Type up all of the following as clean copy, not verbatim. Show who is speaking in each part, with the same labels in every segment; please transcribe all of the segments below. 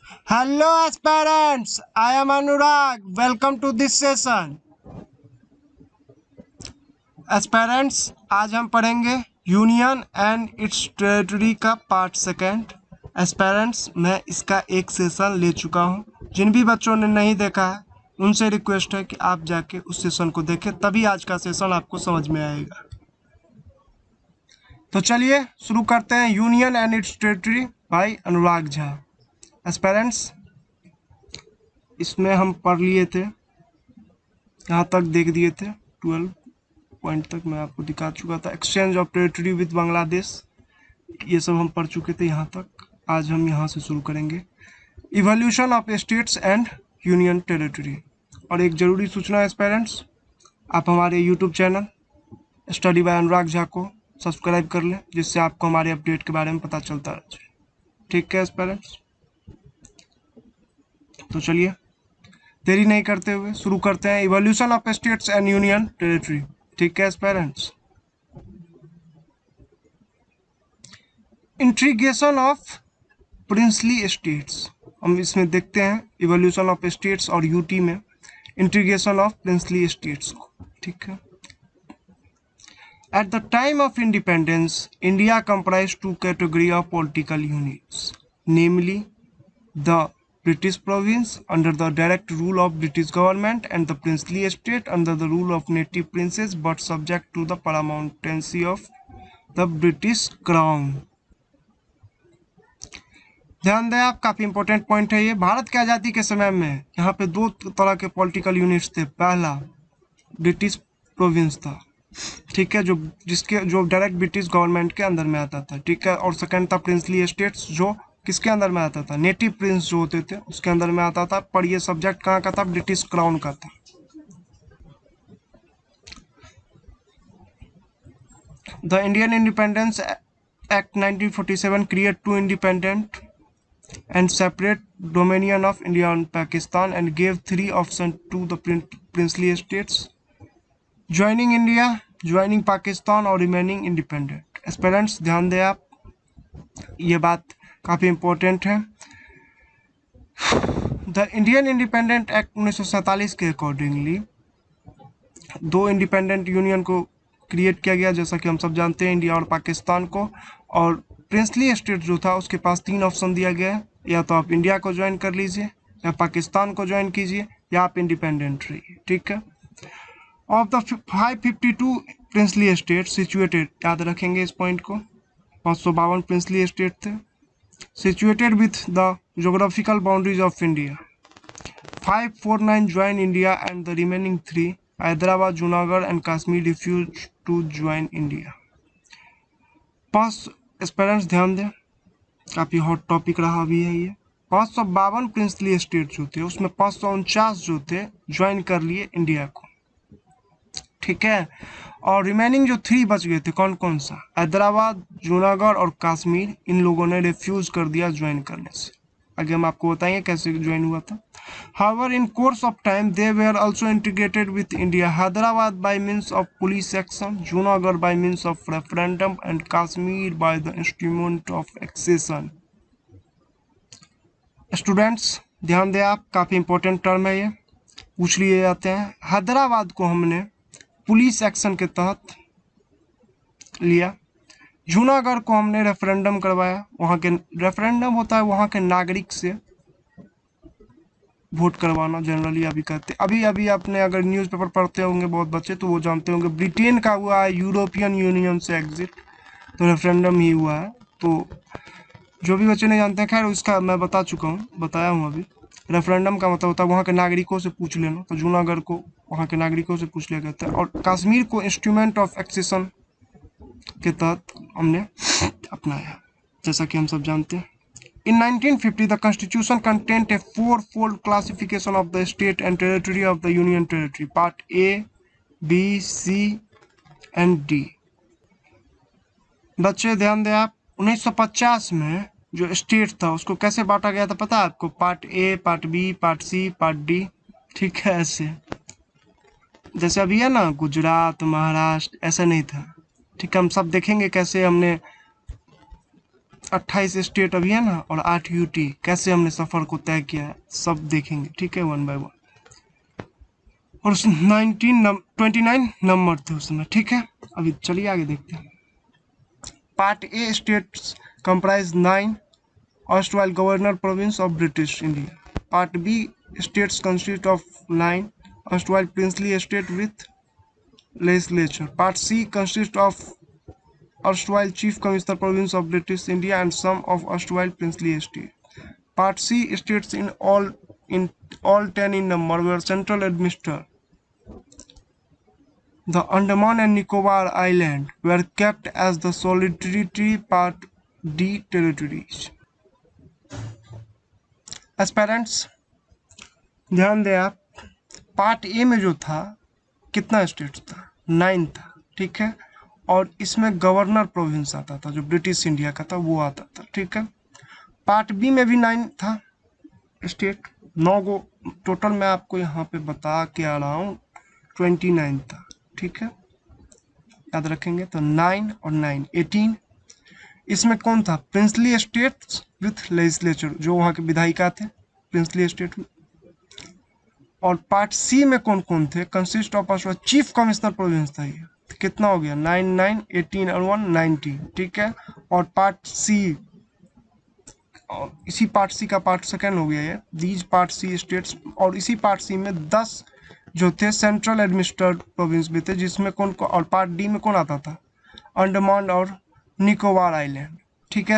Speaker 1: Hello aspirants, I am Anurag. Welcome to this session. Aspirants, आज हम पढ़ेंगे union and its territory का part second. Aspirants, मैं इसका एक सेशन ले चुका हूँ। जिन भी बच्चों ने नहीं देखा है उनसे रिक्वेस्ट है कि आप जाके उस सेशन को देखें, तभी आज का सेशन आपको समझ में आएगा। तो चलिए शुरू करते हैं। Union and its territory by Anurag Jha. Aspirants, इसमें हम पढ़ लिए थे, यहाँ तक देख दिए थे, 12 पॉइंट तक मैं आपको दिखा चुका था। Exchange of territory with Bangladesh, ये सब हम पढ़ चुके थे यहाँ तक। आज हम यहाँ से शुरू करेंगे। Evolution of states and union territory. और एक ज़रूरी सूचना है पेरेंट्स, आप हमारे YouTube channel study bye Anurag Jha को सब्सक्राइब कर लें, जिससे आपको हमारे अपडेट के बारे में पता चलता रहे। ठीक है पेरेंट्स, तो चलिए देरी नहीं करते हुए शुरू करते हैं। Evolution of states and union territory. ठीक है parents, integration of princely states, हम इसमें देखते हैं इवोल्यूशन ऑफ स्टेट्स और यूटी में इंटीग्रेशन ऑफ प्रिंसली स्टेट्स को। ठीक है, at the time of independence India comprised two category of political units, namely the British province under the direct rule of British government and the princely state under the rule of native princes but subject to the paramountcy of the British crown। ध्यान दें आप, काफी important point है ये। भारत की आजादी के समय में यहाँ पे दो तरह के पॉलिटिकल यूनिट्स थे। पहला ब्रिटिश प्रोविंस था, ठीक है, जो डायरेक्ट ब्रिटिश गवर्नमेंट के अंदर में आता था। ठीक है, और सेकंड था प्रिंसली स्टेट्स, जो किसके अंदर में आता था, नेटिव प्रिंस जो होते थे उसके अंदर में आता था। पर ये सब्जेक्ट कहाँ का था, ब्रिटिश क्राउन का था। The Indian independence act 1947 create two independent and separate dominion of India and Pakistan and gave 3 options to the princely states: joining India, joining Pakistan और remaining independent। एस्पेरेंट्स ध्यान दें आप, ये बात काफ़ी इम्पोर्टेंट है। द इंडियन इंडिपेंडेंट एक्ट 1947 के accordingly दो इंडिपेंडेंट यूनियन को क्रिएट किया गया, जैसा कि हम सब जानते हैं, इंडिया और पाकिस्तान को। और प्रिंसली स्टेट जो था उसके पास 3 ऑप्शन दिया गया है, या तो आप इंडिया को ज्वाइन कर लीजिए, या पाकिस्तान को ज्वाइन कीजिए, या आप इंडिपेंडेंट रहिए। ठीक है, of the 552 princely state situated, याद रखेंगे इस पॉइंट को, 552 प्रिंसली स्टेट थे situated with the geographical boundaries of India. 549 join India and the remaining 3 Hyderabad, Junagadh and Kashmir refuse to join India. 5 aspirants ध्यान दें, काफ़ी हॉट टॉपिक रहा भी है ये। 552 प्रिंसली स्टेट जो थे उसमें 549 जो थे ज्वाइन कर लिए इंडिया को। ठीक है, और रिमेनिंग जो 3 बच गए थे, कौन कौन सा, हैदराबाद, जूनागढ़ और कश्मीर, इन लोगों ने रिफ्यूज कर दिया ज्वाइन करने से। आगे हम आपको बताएंगे कैसे ज्वाइन हुआ था। However, in course of time, they were also integrated with India. Hyderabad by means of police action, Junagadh by means of referendum, and Kashmir by the instrument of accession। Students ध्यान दें आप, काफ़ी important term है ये, पूछ लिए जाते हैं। हैदराबाद को हमने पुलिस एक्शन के तहत लिया, जूनागढ़ को हमने रेफरेंडम करवाया, वहाँ के रेफरेंडम होता है वहाँ के नागरिक से वोट करवाना, जनरली अभी कहते। अभी आपने अगर न्यूज़पेपर पढ़ते होंगे बहुत बच्चे, तो वो जानते होंगे ब्रिटेन का हुआ है यूरोपियन यूनियन से एग्जिट, तो रेफरेंडम ही हुआ है। तो जो भी बच्चे नहीं जानते हैं, खैर उसका मैं बताया हूँ अभी। रेफरेंडम का मतलब होता है वहाँ के नागरिकों से पूछ लेना, तो जूनागढ़ को वहाँ के नागरिकों से पूछ लिया गया था। और कश्मीर को इंस्ट्रूमेंट ऑफ एक्सेशन के तहत हमने अपनाया, जैसा कि हम सब जानते हैं। In 1950, the Constitution contained a four-fold classification of the state and territory of the Union Territory: Part A, B, C and D। बच्चे ध्यान दें आप, 1950 में जो स्टेट था उसको कैसे बांटा गया था पता है आपको? Part A, part B, part C, part D. ठीक है, ऐसे जैसे अभी है ना गुजरात, महाराष्ट्र, ऐसा नहीं था। ठीक है, हम सब देखेंगे कैसे हमने 28 स्टेट अभी है ना, और 8 यूटी, कैसे हमने सफर को तय किया है सब देखेंगे, ठीक है, 1 बाय 1। और उस 29 नंबर थे उसमें, ठीक है। अभी चलिए आगे देखते हैं। Part A states comprise 9 erstwhile governor province of British India. Part B states consist of 9 erstwhile princely state with legislature. Part C consists of erstwhile chief commissioner province of British India and some of erstwhile princely state. Part C states in all 10 in number were central administered. The Andaman and Nicobar Island were kept as the solitary Part D territories. Aspirants, ध्यान दें आप, part A में जो था कितना state था, 9 था, ठीक है। और इसमें गवर्नर प्रोविंस आता था, जो ब्रिटिश इंडिया का था वो आता था, ठीक है। पार्ट बी में भी 9 था स्टेट, 9 गो टोटल। मैं आपको यहाँ पे बता के आ रहा हूँ, 29 था, ठीक है, याद रखेंगे। तो 9 और 9 18। इसमें कौन था, प्रिंसली स्टेट विथ लेजिस्लेचर, जो वहाँ के विधायिका थे प्रिंसली स्टेट में। और पार्ट सी में कौन कौन थे, consist of chief commissioner province था ये। तो कितना हो गया, 9 9 18 और 1 19, ठीक है। और पार्ट सी, और इसी पार्ट सी का पार्ट सेकेंड हो गया ये, दीज पार्ट सी स्टेट्स। और इसी पार्ट सी में 10 जो थे सेंट्रल एडमिनिस्ट्रेटेड प्रोविंस भी थे, जिसमें कौन को, और पार्ट डी में कौन आता था, अंडमान और निकोबार आइलैंड, ठीक है।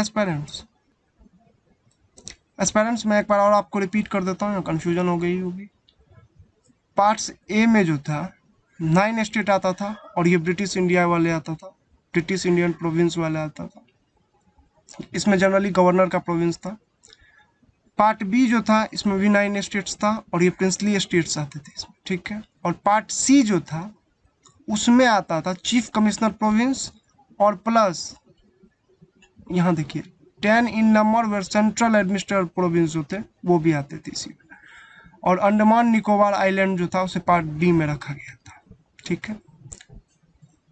Speaker 1: एस्पेरेंट्स मैं एक बार और आपको रिपीट कर देता हूँ, कंफ्यूजन हो गई होगी। पार्ट्स ए में जो था 9 स्टेट आता था, और ये ब्रिटिश इंडिया वाले आता था, ब्रिटिश इंडियन प्रोविंस वाले आता था। इसमें जनरली गवर्नर का प्रोविंस था। पार्ट बी जो था इसमें भी 9 स्टेट्स था, और ये प्रिंसली स्टेट्स आते थे इसमें, ठीक है। और पार्ट सी जो था उसमें आता था चीफ कमिश्नर प्रोविंस, और प्लस यहाँ देखिए 10 in number were central administrative province जो थे वो भी आते थे इसी में। और अंडमान निकोबार आइलैंड जो था उसे पार्ट डी में रखा गया था, ठीक है।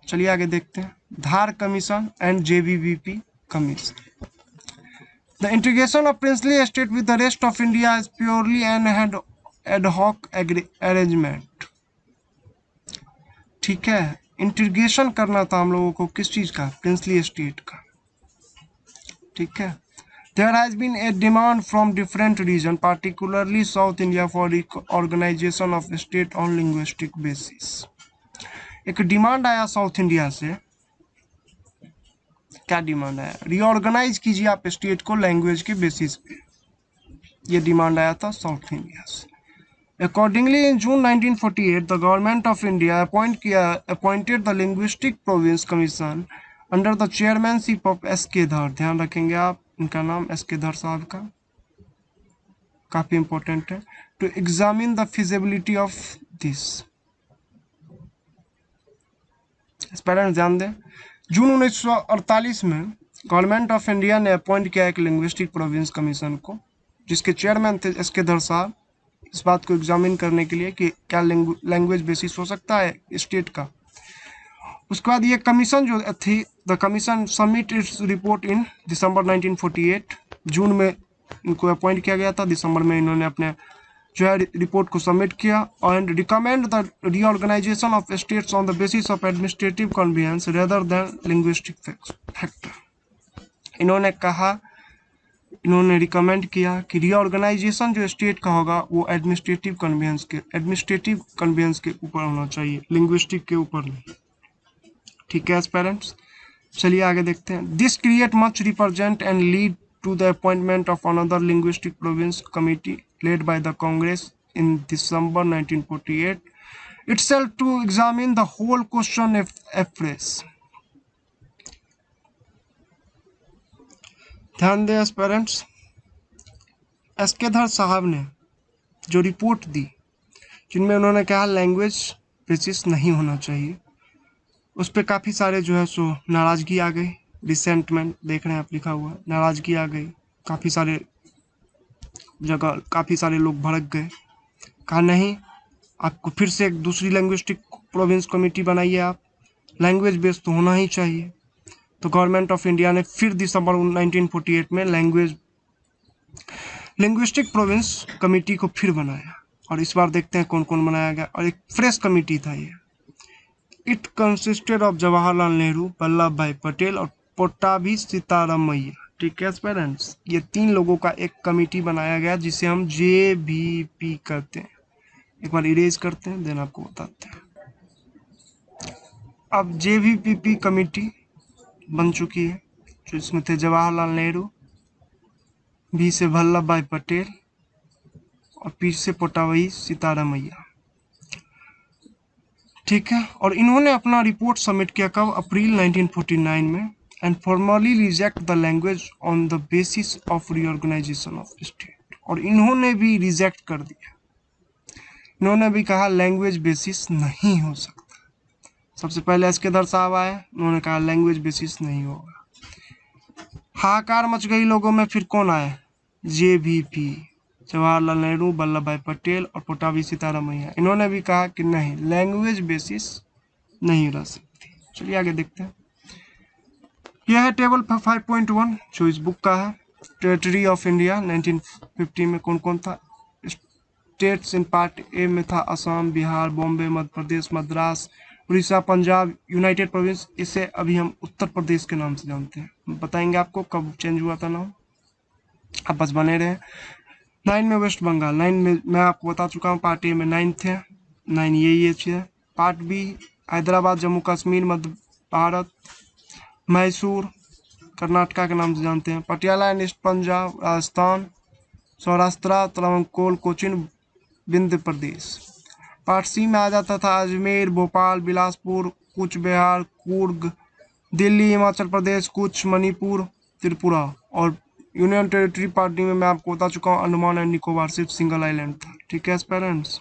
Speaker 1: चलिए आगे देखते हैं। Dhar commission and JBVP commission. The integration of princely estate with the rest of India is purely an ad hoc arrangement, ठीक है। इंटीग्रेशन करना था हम लोगों को किस चीज का, प्रिंसली एस्टेट का, ठीक है। There has been a demand from different regions, particularly South India, for organization of state on linguistic basis. एक डिमांड आया साउथ इंडिया से, क्या डिमांड आया, रीऑर्गेनाइज कीजिए आप स्टेट को लैंग्वेज के बेसिस पे, ये डिमांड आया था साउथ इंडिया से। Accordingly in June 1948 the government of India appointed the linguistic province commission under the chairmanship of S के धर। ध्यान रखेंगे आप, इनका नाम एस के धर साहब का काफी इंपॉर्टेंट है। To examine the feasibility of this, इस पर ध्यान दें। जून 1948 में गवर्नमेंट ऑफ इंडिया ने अपॉइंट किया एक लिंग्विस्टिक प्रोविंस कमीशन को, जिसके चेयरमैन थे एस के धर साहब, इस बात को एग्जामिन करने के लिए कि क्या लैंग्वेज बेसिस हो सकता है स्टेट का। उसके बाद ये कमीशन जो थी, the commission submit its report in December 1948। जून में इनको अपॉइंट किया गया था, दिसंबर में इन्होंने अपने जो है रिपोर्ट को सबमिट किया, and recommend the reorganisation of states on the basis of administrative convenience rather than linguistic factor. इन्होंने कहा, इन्होंने रिकमेंड किया कि रीऑर्गेनाइजेशन जो स्टेट का होगा वो एडमिनिस्ट्रेटिव कन्वीनियंस के ऊपर होना चाहिए, लिंग्विस्टिक के ऊपर नहीं, ठीक है पेरेंट्स। चलिए आगे देखते हैं। This create much represent and lead to the appointment of another linguistic province committee led by the Congress in December 1948 itself to examine the whole question afresh. ध्यान दें पेरेंट्स, एस के धर साहब ने जो रिपोर्ट दी, जिनमें उन्होंने कहा लैंग्वेज बेसिस नहीं होना चाहिए, उस पर काफ़ी सारे जो है सो नाराज़गी आ गई। रिसेंटमेंट देख रहे हैं आप, लिखा हुआ नाराज़गी आ गई, काफ़ी सारे जगह काफ़ी सारे लोग भड़क गए। कहा नहीं, आपको फिर से एक दूसरी लैंग्विस्टिक प्रोविंस कमेटी बनाइए, आप लैंग्वेज बेस तो होना ही चाहिए। तो गवर्नमेंट ऑफ इंडिया ने फिर दिसंबर 1948 में लिंग्विस्टिक प्रोविंस कमेटी को फिर बनाया, और इस बार देखते हैं कौन कौन बनाया गया, और एक फ्रेश कमेटी था ये। It consisted of Jawaharlal Nehru, Vallabh Bhai Patel और पोट्टाभी सीतारामैया। ठीक है पेरेंट्स, ये 3 लोगों का एक कमेटी बनाया गया जिसे हम JVP कहते हैं। एक बार इरेज करते हैं, देन आपको बताते हैं। अब JVP कमेटी बन चुकी है, जो इसमें थे जवाहरलाल नेहरू, B से वल्लभ भाई पटेल और P से पोट्टाभी सीतारामैया। ठीक है, और इन्होंने अपना रिपोर्ट सबमिट किया कब? अप्रैल 1949 में, and formally reject the language on the basis of reorganisation of state. और इन्होंने भी रिजेक्ट कर दिया, इन्होंने भी कहा लैंग्वेज बेसिस नहीं हो सकता। सबसे पहले एसकेधर साहब आए, उन्होंने कहा लैंग्वेज बेसिस नहीं होगा। हाहाकार मच गई लोगों में, फिर कौन आए? JVP, जवाहरलाल नेहरू, वल्लभ भाई पटेल और पोट्टाभी सीतारामैया। इन्होंने भी कहा कि नहीं, लैंग्वेज बेसिस नहीं रह सकती। चलिए आगे देखते हैं। यह है टेबल 5.1 जो इस बुक का है। टेरिटरी ऑफ इंडिया 1950 में कौन कौन था? स्टेट्स इन पार्ट ए में था असम, बिहार, बॉम्बे, मध्य प्रदेश, मद्रास, उड़ीसा, पंजाब, यूनाइटेड प्रोविंस। इसे अभी हम उत्तर प्रदेश के नाम से जानते हैं। बताएंगे आपको कब चेंज हुआ था नाम, आप बस बने रहे। 9 में वेस्ट बंगाल, 9 में मैं आपको बता चुका हूँ, पार्ट ए में 9 थे, 9 ये है। पार्ट बी हैदराबाद, जम्मू कश्मीर, मध्य भारत, मैसूर कर्नाटका के नाम से जानते हैं, Patiala and east Punjab, Rajasthan, Saurashtra, Travancore, Cochin, Vindhya Pradesh. Part C में आ जाता था अजमेर, भोपाल, बिलासपुर, कूच बिहार, कुर्ग, दिल्ली, हिमाचल प्रदेश, कुछ, मणिपुर, त्रिपुरा। और यूनियन टेरिटरी पार्ट डी में मैं आपको बता चुका हूँ अंडमान एंड निकोबार सिर्फ सिंगल आइलैंड था। ठीक है parents,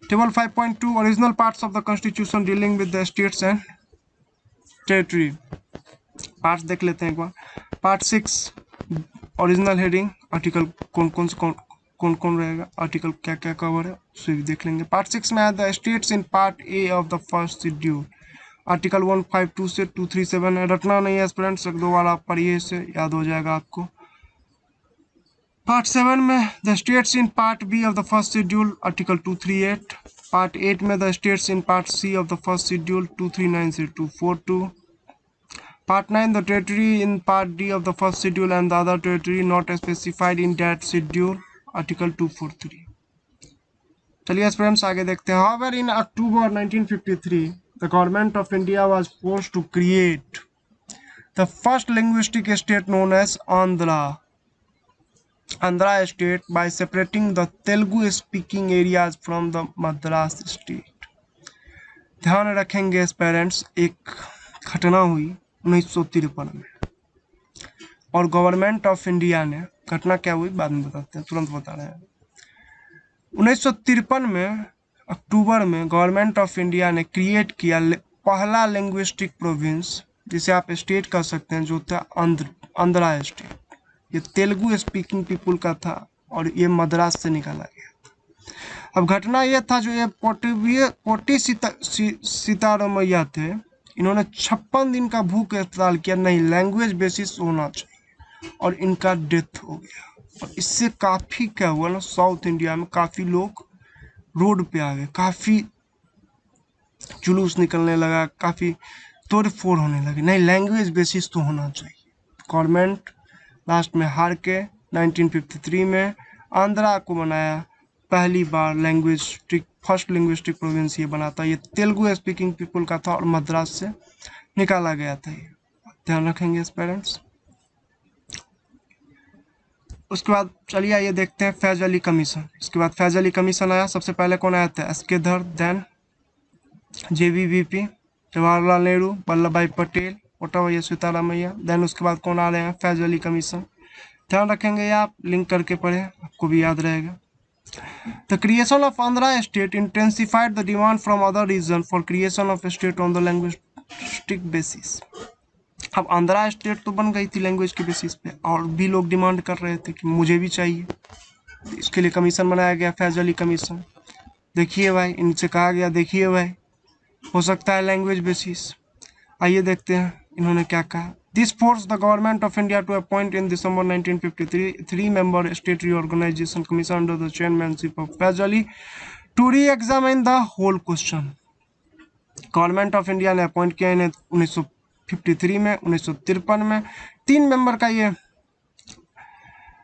Speaker 1: table 5.2 original parts of the constitution dealing with the states and territory. Parts देख लेते हैं एक बार। पार्ट 6 ओरिजिनल हेडिंग, आर्टिकल कौन कौन रहेगा, आर्टिकल क्या क्या कवर है उसे भी देख लेंगे। पार्ट 6 में है the states in part A of the first schedule. Article 152 से 237 है, रटना नहीं है फ्रेंड्स, 1-2 बार आप पढ़िए, इससे याद हो जाएगा आपको। पार्ट 7 में the states in part B of the first schedule, article 238। Part 8 में the states in part C of the first schedule, 239 से 242। Part 9 the territory in Part D of the first schedule and the other territory not specified in that schedule, Article 243। चलिए friends आगे देखते हैं। However, in October 1953, the government of India was forced to create the first linguistic state known as Andhra state by separating the Telugu-speaking areas from the Madras state। ध्यान रखेंगे parents, एक घटना हुई 1953 में, और गवर्नमेंट ऑफ इंडिया ने, घटना क्या हुई बाद में बताते हैं, तुरंत बता रहे हैं। 1953 में अक्टूबर में गवर्नमेंट ऑफ इंडिया ने क्रिएट किया पहला लिंग्विस्टिक प्रोविंस, जिसे आप स्टेट कह सकते हैं, जो था आंध्रा स्टेट। ये तेलुगु स्पीकिंग पीपुल का था और ये मद्रास से निकाला गया था। अब घटना यह था, जो ये पोट्टी सीतारामैया थे, इन्होंने 56 दिन का भूख हड़ताल किया, नहीं लैंग्वेज बेसिस होना चाहिए, और इनका डेथ हो गया। और इससे काफ़ी क्या हुआ ना, साउथ इंडिया में काफ़ी लोग रोड पे आ गए, काफ़ी जुलूस निकलने लगा, काफ़ी तोड़ फोड़ होने लगे। नहीं लैंग्वेज बेसिस तो होना चाहिए। गवर्नमेंट लास्ट में हार के 1953 में आंध्रा को बनाया पहली बार फर्स्ट लिंग्विस्टिक प्रोविंस ये बना था। ये तेलुगु स्पीकिंग पीपल का था और मद्रास से निकाला गया था। ये ध्यान रखेंगे पेरेंट्स। उसके बाद चलिए आइए देखते हैं फैज अली कमीशन। इसके बाद फैज अली कमीशन आया। सबसे पहले कौन आया था? एसकेधर, then JVP, Jawaharlal Nehru, Vallabh Bhai Patel, पोट्टाभी Sitaramayya. Then उसके बाद कौन आ रहे हैं? फैज अली कमीशन। ध्यान रखेंगे, आप लिंक करके पढ़े, आपको भी याद रहेगा। The creation of Andhra state intensified the demand from other regions for creation of state on the linguistic basis। अब आंध्रा स्टेट तो बन गई थी लैंग्वेज के बेसिस पे, और भी लोग डिमांड कर रहे थे कि मुझे भी चाहिए। इसके लिए कमीशन बनाया गया, फैज अली कमीशन, देखिए भाई, इनसे कहा गया, देखिए भाई, हो सकता है लैंग्वेज बेसिस। आइए देखते हैं इन्होंने क्या कहा। This force the government of India to appoint in December 1953 3 member state reorganisation commission under the chairmanship of Faiz Ali to re examine the whole question. Government of India ने अपॉइंट किया इन्हें 1953 में, 1953 में। 3 मेंबर का ये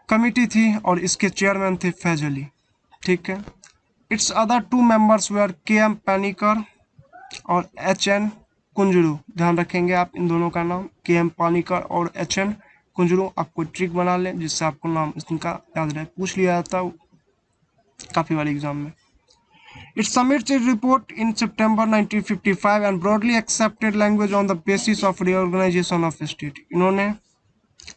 Speaker 1: कमिटी थी और इसके चेयरमैन थे फैज अली, ठीक है। Its other 2 members were KM. Panikkar और एच.एन. कुंजरू। ध्यान रखेंगे आप इन दोनों का नाम, के.एम. पानीकर और एच.एन. कुंजरू। आपको ट्रिक बना लें जिससे आपको नाम इनका याद रहे, पूछ लिया जाता काफी बार एग्जाम में। It submits its report in September 1955 and broadly accepted language on the basis of reorganization of state। इन्होंने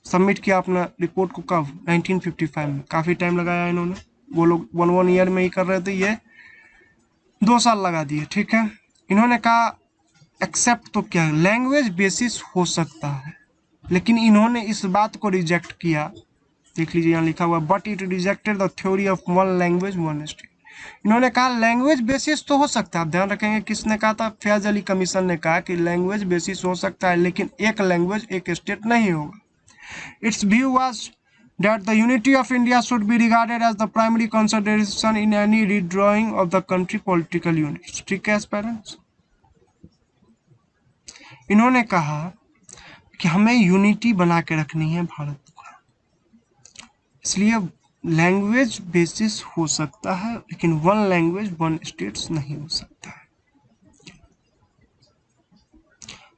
Speaker 1: सबमिट किया अपना रिपोर्ट को कब? 1955 में। काफी टाइम लगाया इन्होंने, वो लोग 1 ईयर में ही कर रहे थे, ये 2 साल लगा दिए, ठीक है। इन्होंने कहा एक्सेप्ट तो क्या, लैंग्वेज बेसिस हो सकता है, लेकिन इन्होंने इस बात को रिजेक्ट किया। देख लीजिए यहाँ लिखा हुआ, but it rejected the theory of 1 language 1 state. इन्होंने कहा लैंग्वेज बेसिस तो हो सकता है। आप ध्यान रखेंगे किसने कहा था? फैज अली कमीशन ने कहा कि लैंग्वेज बेसिस हो सकता है, लेकिन एक लैंग्वेज एक स्टेट नहीं होगा। It's view was that the unity of India should be regarded as the primary consideration in any redrawing of the country political units। ठीक है पेरेंट्स, इन्होंने कहा कि हमें यूनिटी बना के रखनी है भारत को, इसलिए लैंग्वेज बेसिस हो सकता है, लेकिन 1 लैंग्वेज 1 स्टेट्स नहीं हो सकता है।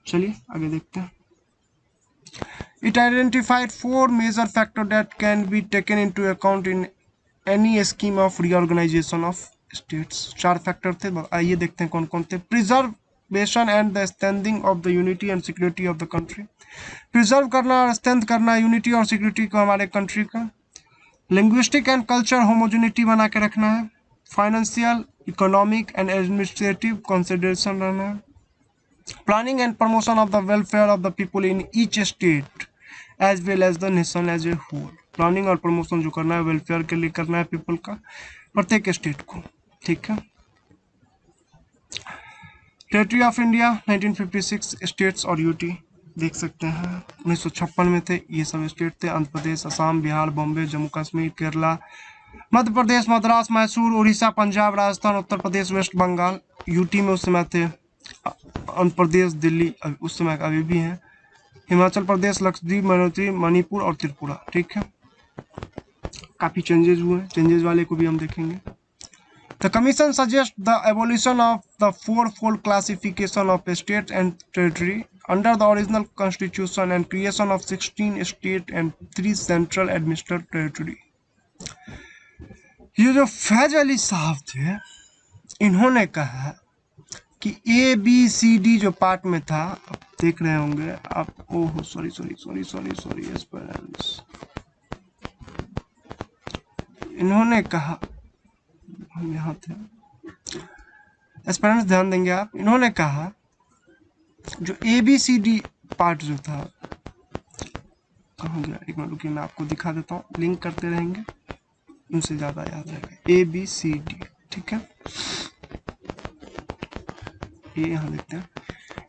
Speaker 1: चलिए आगे देखते हैं। It identified 4 major factors that can be taken into account in any scheme of reorganization of states। 4 factor थे, आइए देखते हैं कौन कौन थे। Preservation and the standing of the unity and security of the country. Preserve करना और stand करना यूनिटी और सिक्योरिटी को हमारे कंट्री का। लिंग्विस्टिक एंड कल्चर होमोजेनिटी बना के रखना है। Financial, economic and administrative consideration रहना है। Planning and promotion of the welfare of the people in each state as well as the nation as a whole. Planning और promotion जो करना है वेलफेयर के लिए करना है पीपल का, प्रत्येक स्टेट को, ठीक है। टेरिटरी ऑफ इंडिया 1956 स्टेट्स और यूटी देख सकते हैं। 1956 में थे ये सब स्टेट थे, आंध्र प्रदेश, असम, बिहार, बॉम्बे, जम्मू कश्मीर, केरला, मध्य प्रदेश, मद्रास, मैसूर, उड़ीसा, पंजाब, राजस्थान, उत्तर प्रदेश, वेस्ट बंगाल। यूटी में उस समय थे आंध्र प्रदेश, दिल्ली उस समय अभी भी हैं, हिमाचल प्रदेश, लक्षद्वीप, मणिपुर और त्रिपुरा, ठीक है। काफी चेंजेस हुए, चेंजेस वाले को भी हम देखेंगे। The commission suggest the evolution of the 4-fold classification of state and territory under the original constitution and creation of 16 state and 3 central administrated territory. ये जो फैज अली साहब थे, इन्होंने कहा कि ABCD जो पार्ट में था, आप देख रहे होंगे आप, ओह सॉरी एस्पिरेंट्स, इन्होंने कहा, हम यहाँ थे एस्पिरेंट्स, ध्यान देंगे आप, इन्होंने कहा जो ABCD पार्ट जो था, कहाँ गया, एक मिनट रुकिए मैं आपको दिखा देता हूँ, लिंक करते रहेंगे उनसे ज्यादा याद रहेगा। ABCD, ठीक है, ये यहाँ देखते हैं।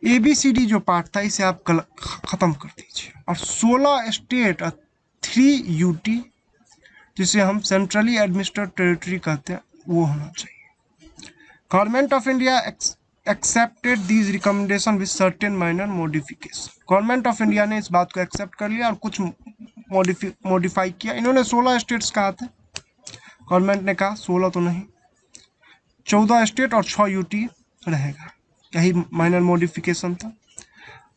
Speaker 1: ABCD जो पार्ट था इसे आप खत्म कर दीजिए और 16 स्टेट और 3 UT जिसे हम सेंट्रली एडमिनिस्ट्रेटेड टेरिटरी कहते हैं वो होना चाहिए। Government of India accepted these recommendation with certain minor modification. Government of India ने इस बात को एक्सेप्ट कर लिया और कुछ मॉडिफाई किया। इन्होंने 16 स्टेट्स कहा थे, गवर्नमेंट ने कहा 16 तो नहीं, 14 स्टेट और 6 UT रहेगा, यही माइनर मॉडिफिकेशन था।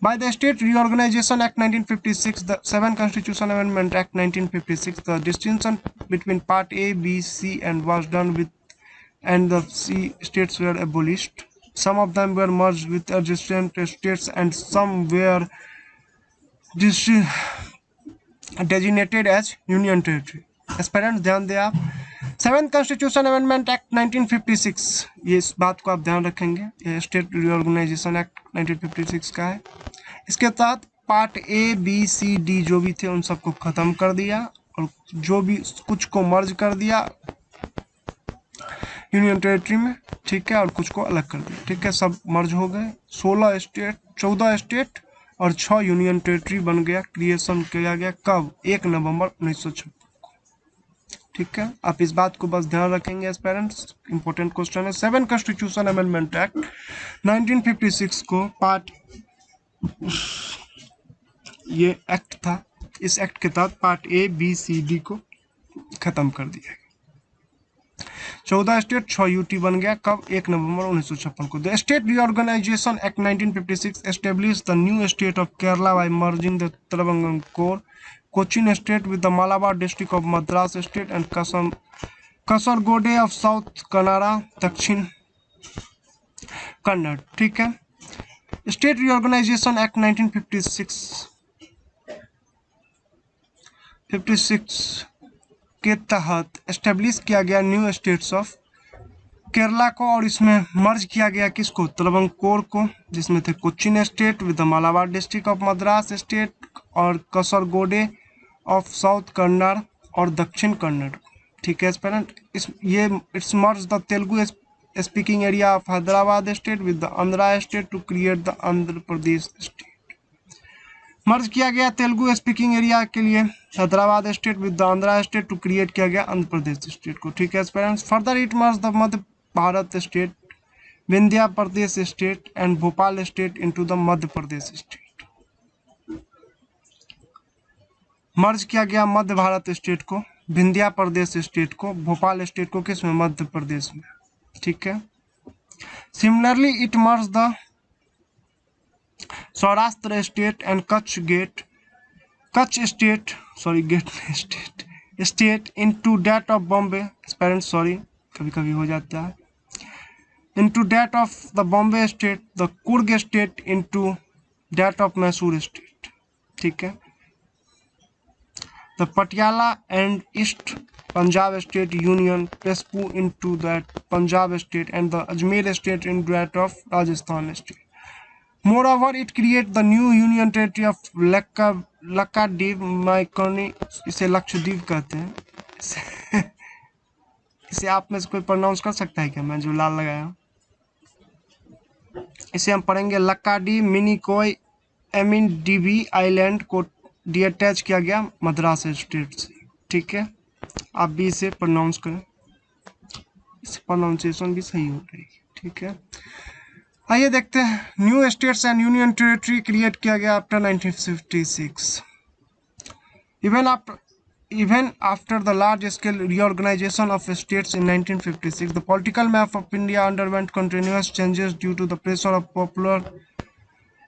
Speaker 1: By the State Reorganization Act 1956, the 7 Constitution Amendment Act 1956, the distinction between Part A, B, C, and was done with, and the C states were abolished. Some of them were merged with adjacent states, and some were designated as Union Territory। Aspirants ध्यान दें आप, 7th constitution amendment act 1956, ये इस बात को आप ध्यान रखेंगे, ये स्टेट रिऑर्गेनाइजेशन एक्ट 1956 का है। इसके तहत part A, B, C, D जो भी थे उन सबको खत्म कर दिया और जो भी कुछ को मर्ज कर दिया। यूनियन टेरिटरी में, ठीक है, और कुछ को अलग कर दिया, ठीक है, सब मर्ज हो गए। 16 स्टेट, 14 स्टेट और 6 यूनियन टेरिटरी बन गया, क्रिएशन किया गया कब? 1 नवंबर 1956, ठीक है। आप इस बात को बस ध्यान रखेंगे एज पेरेंट्स, इंपॉर्टेंट क्वेश्चन है। 7 कॉन्स्टिट्यूशन अमेंडमेंट एक्ट 1956 को पार्ट, ये एक्ट था, इस एक्ट के तहत part A B C D को खत्म कर दिया। 14 स्टेट 6 यूटी बन गया कब? 1 नवंबर 1956 को। The state reorganisation act 1956 establish the new state of Kerala by merging the Travancore, Cochin state with the Malabar district of Madras state and Kasargode of South Kannada, दक्षिण कन्नड़, ठीक है। स्टेट रीऑर्गेनाइजेशन एक्ट 1956 के तहत एस्टेब्लिश किया गया new states of Kerala को, और इसमें मर्ज किया गया किसको? त्रवंकोर को, जिसमें थे Cochin state with the Malabar district of Madras state और कसरगोडे ऑफ साउथ कन्नड़ और दक्षिण कन्नड़, ठीक है parent. Its merge the Telugu speaking area of Hyderabad state with the Andhra state to create the Andhra Pradesh state. Merge किया गया तेलुगु स्पीकिंग एरिया के लिए Hyderabad state with the Andhra state to create किया गया आंध्र प्रदेश स्टेट को, ठीक है parents. Further it merge the Madhya Bharat state, Vindhya Pradesh state and Bhopal state into the Madhya Pradesh state. Merge किया गया मध्य भारत स्टेट को, विंध्या प्रदेश स्टेट को, भोपाल स्टेट को किस में? मध्य प्रदेश में, ठीक है। Similarly it merge the Saurashtra state and Kutch state into that of Bombay, parents sorry कभी कभी हो जाता है, into that of the Bombay state, the Coorg state into that of Mysore state, ठीक है। The Patiala and East Punjab state union Pespu into that Punjab state and the Ajmer state into that of Rajasthan state. Moreover, it create the new union territory of Lakshadweep, Maikoni, इसे लक्षद्वीप कहते हैं। इसे आप में से कोई pronounce कर सकता है क्या? मैं जो लाल लगाया इसे हम पढ़ेंगे लक्काडी, मिनिकोय, एमिन डीबी आइलैंड को डिअटैच किया गया मद्रास स्टेट से, ठीक है। आप भी इसे प्रोनाउंस करें, इस प्रोनाउंसिएशन भी सही हो रही है, ठीक है। आइए देखते हैं, new states and union territory create किया गया after 1956। Even after the large-scale reorganization of states in 1956, the political map of India underwent continuous changes due to the pressure of popular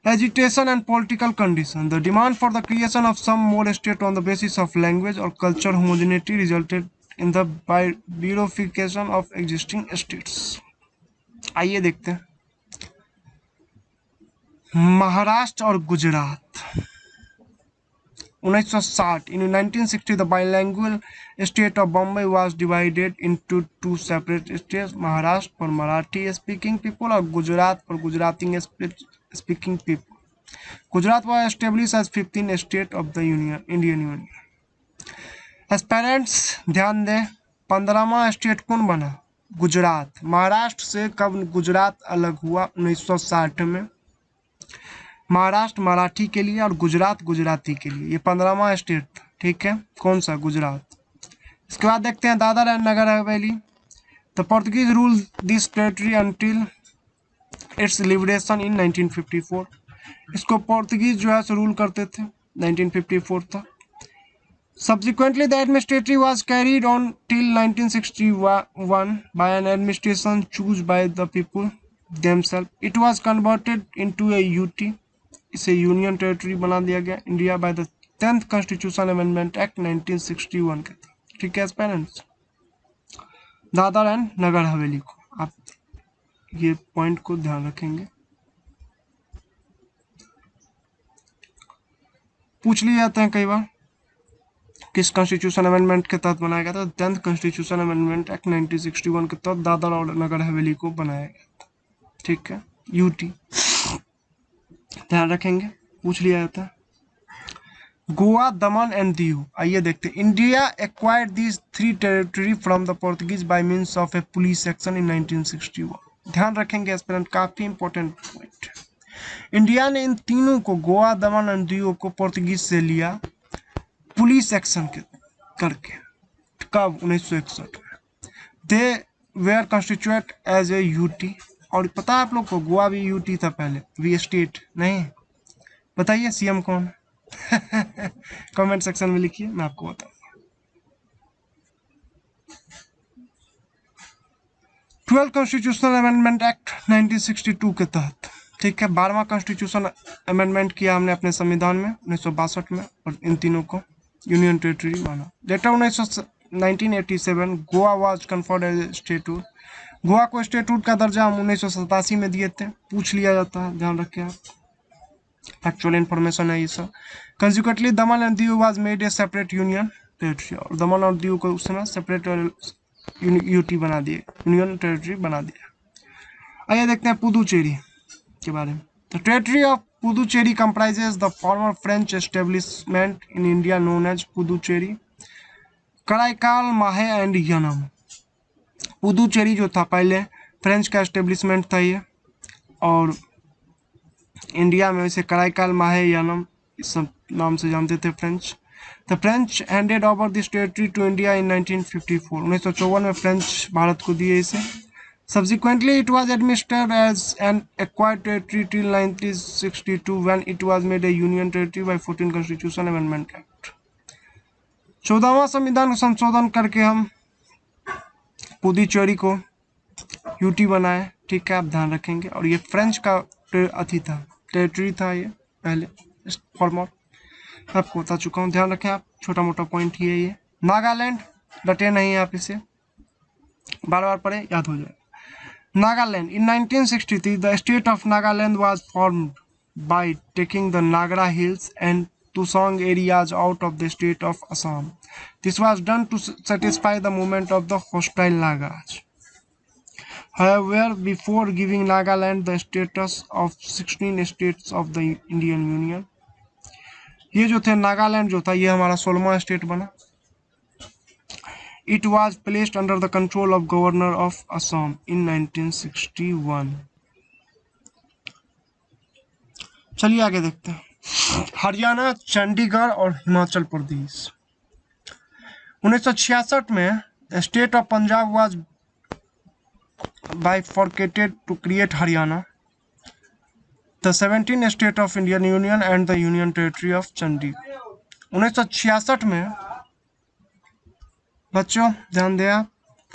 Speaker 1: agitation and political conditions. The demand for the creation of some more states on the basis of language or cultural homogeneity resulted in the bifurcation of existing states. आइए देखते हैं, महाराष्ट्र और Gujarat 1960। In 1960, the bilingual state of Bombay was divided into 2 separate states, Maharashtra for Marathi-speaking people और Gujarat for Gujarati-speaking people. Gujarat was established as 15th state of the Indian Union. As parents ध्यान दें, 15वां state कौन बना? गुजरात। महाराष्ट्र से कब गुजरात अलग हुआ? 1960 में। महाराष्ट्र मराठी के लिए और गुजरात गुजराती के लिए, ये 15वां स्टेट था, ठीक है। कौन सा? गुजरात। इसके बाद देखते हैं Dadar and Nagar Haveli. The Portuguese rule this territory until its liberation in 1954। इसको पोर्तुगीज जो है सो रूल करते थे, 1954 तक। Subsequently, the administration was carried on till 1961 by an administration chosen by the people themselves. It was converted into a UT, इसे union territory बना दिया गया India by the 10th constitution amendment act 1961 के तहत, ठीक है पेरेंट्स। दादर एंड नगर हवेली को आप ये पॉइंट को ध्यान रखेंगे, पूछ लिए जाते हैं कई बार। किस कॉन्स्टिट्यूशन अमेंडमेंट के तहत बनाया गया था? 10th कॉन्स्टिट्यूशन अमेंडमेंट एक्ट 1961 के तहत दादर और नगर हवेली को बनाया गया था, ठीक है, यूटी ध्यान रखेंगे, पूछ लिया जाता है। गोवा, दमन एंड दीव। आइए देखते हैं। India acquired these 3 territory from the Portuguese bye means of A police action in 1961। ध्यान रखेंगे एस्पिरेंट, काफी इंपॉर्टेंट पॉइंट। इंडिया ने इन तीनों को, गोवा, दमन एंड दीव को, पोर्तुगीज से लिया पुलिस एक्शन के करके। कब? 1961 में। They were constitute as a UT. और पता है आप लोग को, गोवा भी यूटी था पहले, वी स्टेट नहीं। बताइए सीएम कौन? कमेंट सेक्शन में लिखिए, मैं आपको बताऊंगा। 12 कॉन्स्टिट्यूशनल अमेंडमेंट एक्ट 1962 के तहत, ठीक है, 12वां कॉन्स्टिट्यूशन अमेंडमेंट किया हमने अपने संविधान में 1962 में, और इन तीनों को यूनियन टेरिटरी माना। Later 1987 Goa was conferred as statehood. Goa को स्टेटहुड का दर्जा हम 1987 में दिए थे, पूछ लिया जाता है, ध्यान रखें आप, एक्चुअल इन्फॉर्मेशन है ये सब। Consequently Daman and Diu was made a separate union territory, और दमन और दीव को उस समय सेपरेट यूटी बना दिए, यूनियन टेरिटरी बना दिया। आइए देखते हैं पुदुचेरी के बारे में। The territory of Puducherry comprises the former French establishment in India known as Puducherry, Karaikal, Mahe and Yanam. Puducherry जो था पहले फ्रेंच का एस्टेब्लिशमेंट था ये, और इंडिया में वैसे कराईकाल, माहे, यानम इस सब नाम से जानते थे French. The French handed over this territory to India in 1954। 1954 में फ्रेंच भारत को दिए इसे। Subsequently, it was administered as an acquired territory till 1962 when it was made a union territory by 14 Constitution Amendment Act। 14वां संविधान संशोधन करके हम पुदुचेरी को UT बनाए, ठीक है, आप ध्यान रखेंगे। और ये फ्रेंच का अथी था, टेरिटरी था ये पहले, फॉर्मर, आपको बता चुका हूँ, ध्यान रखें आप, छोटा मोटा पॉइंट ही है ये। नागालैंड, डटे नहीं आप इसे, बार बार पढ़े, याद हो जाए। Nagaland. In 1963, the state of Nagaland was formed by taking the Nagra Hills and Tusong areas out of the state of Assam. This was done to satisfy the movement of the hostile Nagas. However, before giving Nagaland the status of 16 states of the Indian Union, ये जो थे नागालैंड जो था ये हमारा 16वां state बना। It was placed under the control of Governor of Assam in 1961। चलिए आगे देखते हैं। हरियाणा, चंडीगढ़ और हिमाचल प्रदेश। 1966 में state of Punjab was bifurcated to create Haryana, the 17 state of Indian Union and the Union Territory of Chandigarh। 1966 में बच्चों ध्यान दें आप,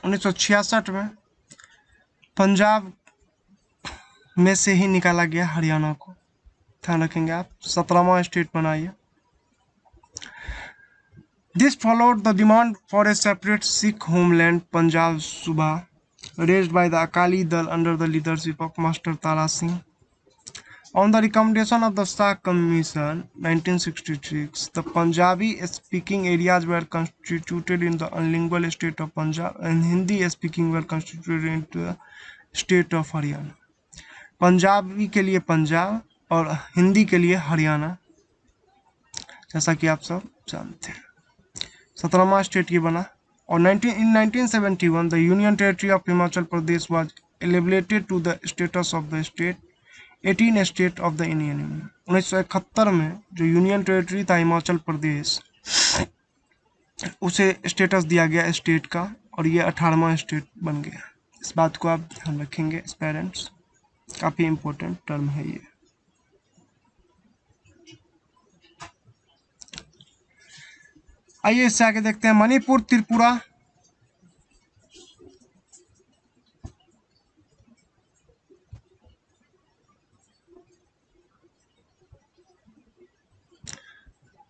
Speaker 1: 1966 में पंजाब में से ही निकाला गया हरियाणा को, ध्यान रखेंगे आप, 17वां स्टेट बनाइए। This followed the demand for a separate Sikh homeland, Punjab Suba, raised by the Akali Dal under the leadership of Master Tara Singh। On the recommendation of the Shah Commission, 1966, the Punjabi-speaking areas were constituted in the unlingual state of Punjab, and Hindi-speaking were constituted into the state of Haryana। Punjabi के लिए पंजाब और हिंदी के लिए हरियाणा, जैसा कि आप सब जानते हैं। 17वां स्टेट ये बना। और 1971 the union territory of Himachal Pradesh was elevated to the status of the state 18 state of the Indian union. 1971 में जो यूनियन टेरिटरी था हिमाचल प्रदेश, उसे स्टेटस दिया गया स्टेट का, और ये 18वां स्टेट बन गया। इस बात को आप ध्यान रखेंगे पेरेंट्स, काफी इंपॉर्टेंट टर्म है ये। आइए इससे आगे देखते हैं। मणिपुर, त्रिपुरा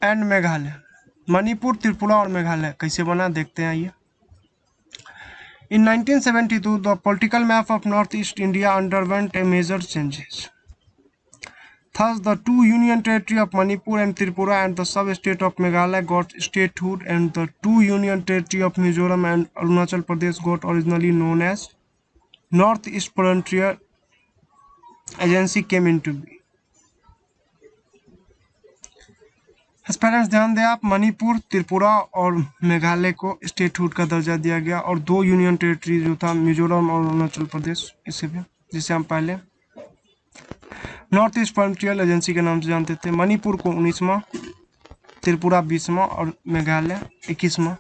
Speaker 1: एंड मेघालय। मणिपुर, त्रिपुरा और मेघालय कैसे बना देखते हैं, आइए। In 1972, the political map of Northeast India underwent a major changes. Thus, the two union territory of Manipur and Tripura and the sub-state of Meghalaya got statehood, and the two union territory of Mizoram and Arunachal Pradesh got originally known as Northeast Frontier Agency came into being। Aspirants ध्यान दें आप, मणिपुर, त्रिपुरा और मेघालय को statehood का दर्जा दिया गया, और 2 यूनियन टेरिटरी जो था मिजोरम और अरुणाचल प्रदेश, इसे भी, जिसे हम पहले नॉर्थ ईस्ट फ्रंटियर एजेंसी के नाम से जानते थे। मणिपुर को 19वां, त्रिपुरा 20वां और मेघालय 21वां।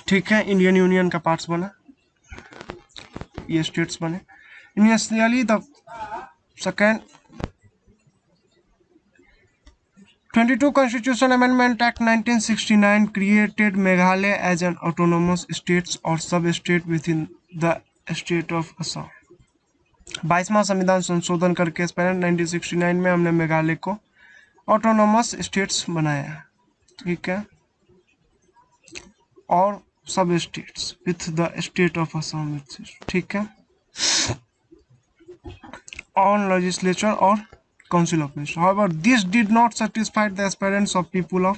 Speaker 1: ठीक है, इंडियन यूनियन का पार्ट्स बना, ये स्टेट्स बने। Initially the second 22 Constitution Amendment Act 1969 created Meghalaya as an autonomous state or sub-state within the state of Assam। 22वां संविधान संशोधन करके 1969 में हमने मेघालय को ऑटोनोमस स्टेट्स बनाया, ठीक है, और सब states with the state of Assam, ठीक है, ऑन लेजिस्लेचर और Council of Ministers। However, this did not satisfy the aspirants of people of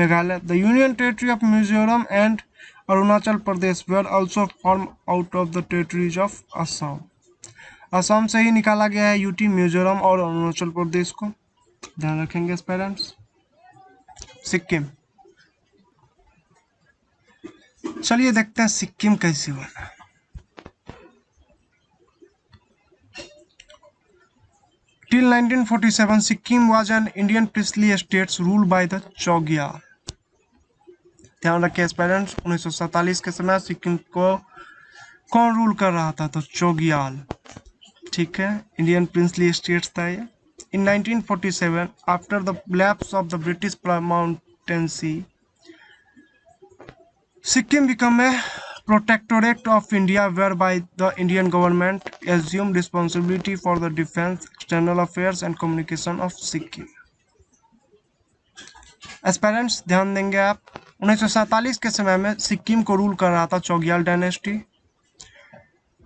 Speaker 1: Meghalaya. The Union Territory of Mizoram and Arunachal Pradesh were also formed out of the territories of Assam। Assam से ही निकाला गया है UT, Mizoram और अरुणाचल प्रदेश को, ध्यान रखेंगे aspirants. Sikkim, चलिए देखते हैं सिक्किम कैसे बना। Till 1947, Sikkim was an Indian princely state ruled by the Chogyal। ध्यान रखिए एस्पायरेंट्स, 1947 के समय सिक्किम को कौन रूल कर रहा था? तो चोग्याल, ठीक है, इंडियन प्रिंसली स्टेट्स था ये। In 1947, after the lapse of the British Mountaincy, Sikkim became a protectorate of India, whereby the Indian government assumed responsibility for the defense, external affairs and communication of Sikkim। Aspirants ध्यान देंगे आप, 1947 के समय में सिक्किम को rule कर रहा था चोग्याल डायनेस्टी।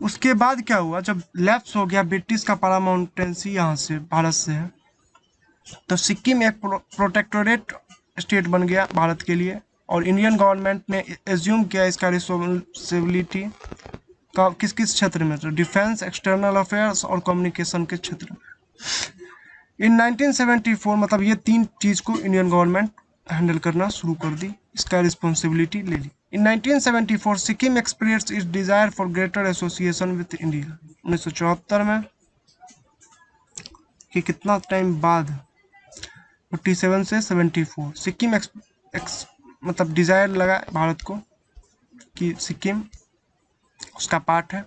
Speaker 1: उसके बाद क्या हुआ, जब लैप्स हो गया ब्रिटिश का पारामाउंटेंसी यहाँ से भारत से है, तो सिक्किम एक प्रोटेक्टोरेट स्टेट बन गया भारत के लिए, और इंडियन गवर्नमेंट ने एज्यूम किया इसका रिस्पॉन्सिबिलिटी का किस किस क्षेत्र में, तो डिफेंस, एक्सटर्नल अफेयर्स और कम्युनिकेशन के क्षेत्र में। इन 1974 मतलब ये 3 चीज़ को इंडियन गवर्नमेंट हैंडल करना शुरू कर दी, इसका रिस्पॉन्सिबिलिटी ले ली। इन 1974 Sikkim expressed it's desire for greater association with India. 1974 में, कि कितना टाइम बाद, 47 से 74, सिक्किम मतलब डिजायर लगा भारत को कि सिक्किम उसका पार्ट है।